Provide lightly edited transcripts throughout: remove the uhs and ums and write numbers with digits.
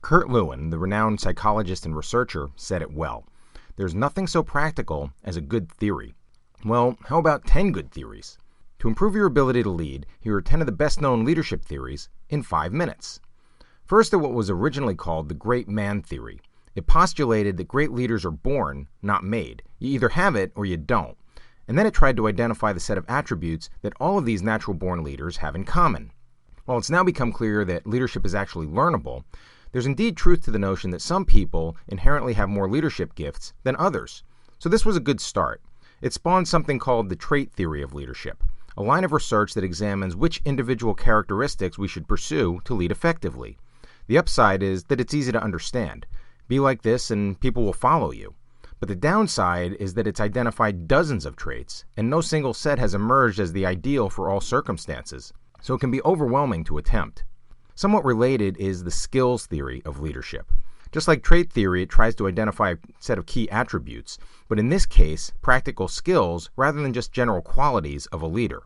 Kurt Lewin, the renowned psychologist and researcher, said it well. There's nothing so practical as a good theory. Well, how about 10 good theories? To improve your ability to lead, here are 10 of the best-known leadership theories in 5 minutes. First are what was originally called the great man theory. It postulated that great leaders are born, not made. You either have it or you don't. And then it tried to identify the set of attributes that all of these natural-born leaders have in common. While it's now become clear that leadership is actually learnable, there's indeed truth to the notion that some people inherently have more leadership gifts than others. So this was a good start. It spawned something called the trait theory of leadership, a line of research that examines which individual characteristics we should pursue to lead effectively. The upside is that it's easy to understand. Be like this and people will follow you. But the downside is that it's identified dozens of traits, and no single set has emerged as the ideal for all circumstances, so it can be overwhelming to attempt. Somewhat related is the skills theory of leadership. Just like trait theory, it tries to identify a set of key attributes, but in this case, practical skills rather than just general qualities of a leader.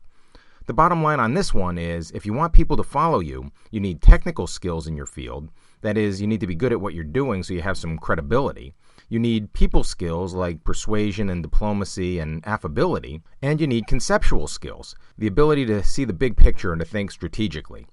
The bottom line on this one is, if you want people to follow you, you need technical skills in your field. That is, you need to be good at what you're doing so you have some credibility. You need people skills like persuasion and diplomacy and affability, and you need conceptual skills, the ability to see the big picture and to think strategically.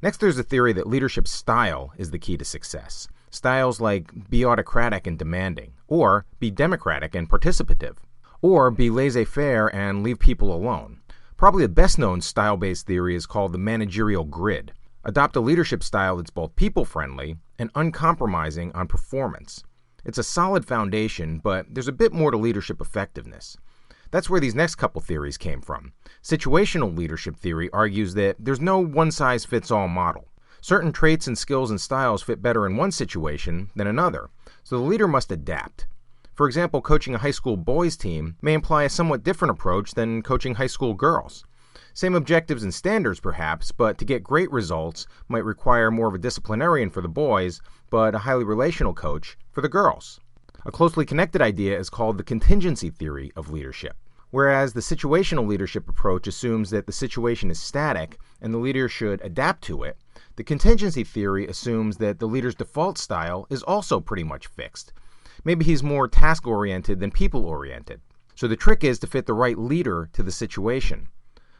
Next, there's the theory that leadership style is the key to success. Styles like be autocratic and demanding, or be democratic and participative, or be laissez-faire and leave people alone. Probably the best-known style-based theory is called the managerial grid. Adopt a leadership style that's both people-friendly and uncompromising on performance. It's a solid foundation, but there's a bit more to leadership effectiveness. That's where these next couple theories came from. Situational leadership theory argues that there's no one-size-fits-all model. Certain traits and skills and styles fit better in one situation than another, so the leader must adapt. For example, coaching a high school boys team may imply a somewhat different approach than coaching high school girls. Same objectives and standards perhaps, but to get great results might require more of a disciplinarian for the boys, but a highly relational coach for the girls. A closely connected idea is called the contingency theory of leadership. Whereas the situational leadership approach assumes that the situation is static and the leader should adapt to it, the contingency theory assumes that the leader's default style is also pretty much fixed. Maybe he's more task-oriented than people-oriented. So the trick is to fit the right leader to the situation.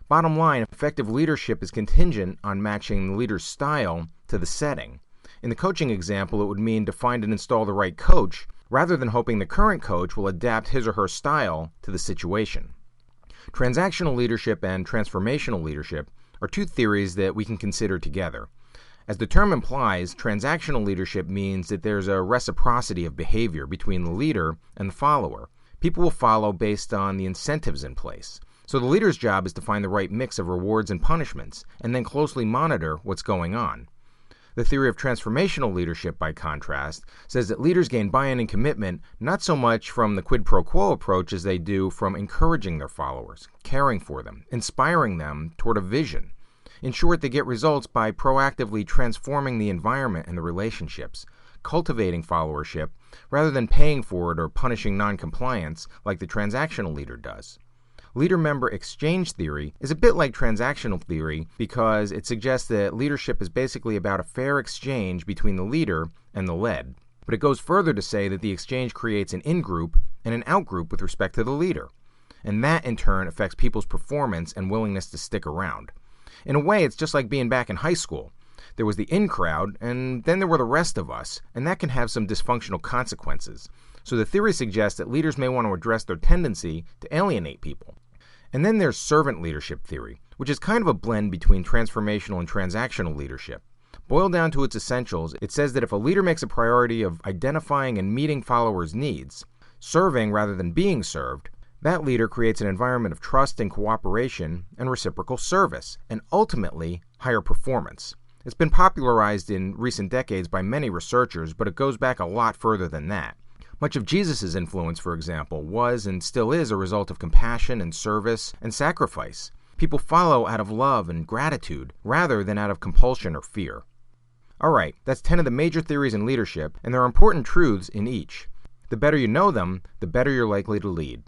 Bottom line, effective leadership is contingent on matching the leader's style to the setting. In the coaching example, it would mean to find and install the right coach, rather than hoping the current coach will adapt his or her style to the situation. Transactional leadership and transformational leadership are two theories that we can consider together. As the term implies, transactional leadership means that there's a reciprocity of behavior between the leader and the follower. People will follow based on the incentives in place. So the leader's job is to find the right mix of rewards and punishments, and then closely monitor what's going on. The theory of transformational leadership, by contrast, says that leaders gain buy-in and commitment not so much from the quid pro quo approach as they do from encouraging their followers, caring for them, inspiring them toward a vision. In short, they get results by proactively transforming the environment and the relationships, cultivating followership, rather than paying for it or punishing non-compliance like the transactional leader does. Leader-member exchange theory is a bit like transactional theory because it suggests that leadership is basically about a fair exchange between the leader and the led. But it goes further to say that the exchange creates an in-group and an out-group with respect to the leader. And that, in turn, affects people's performance and willingness to stick around. In a way, it's just like being back in high school. There was the in crowd, and then there were the rest of us, and that can have some dysfunctional consequences. So the theory suggests that leaders may want to address their tendency to alienate people. And then there's servant leadership theory, which is kind of a blend between transformational and transactional leadership. Boiled down to its essentials, it says that if a leader makes a priority of identifying and meeting followers' needs, serving rather than being served, that leader creates an environment of trust and cooperation and reciprocal service, and ultimately, higher performance. It's been popularized in recent decades by many researchers, but it goes back a lot further than that. Much of Jesus' influence, for example, was and still is a result of compassion and service and sacrifice. People follow out of love and gratitude rather than out of compulsion or fear. Alright, that's 10 of the major theories in leadership, and there are important truths in each. The better you know them, the better you're likely to lead.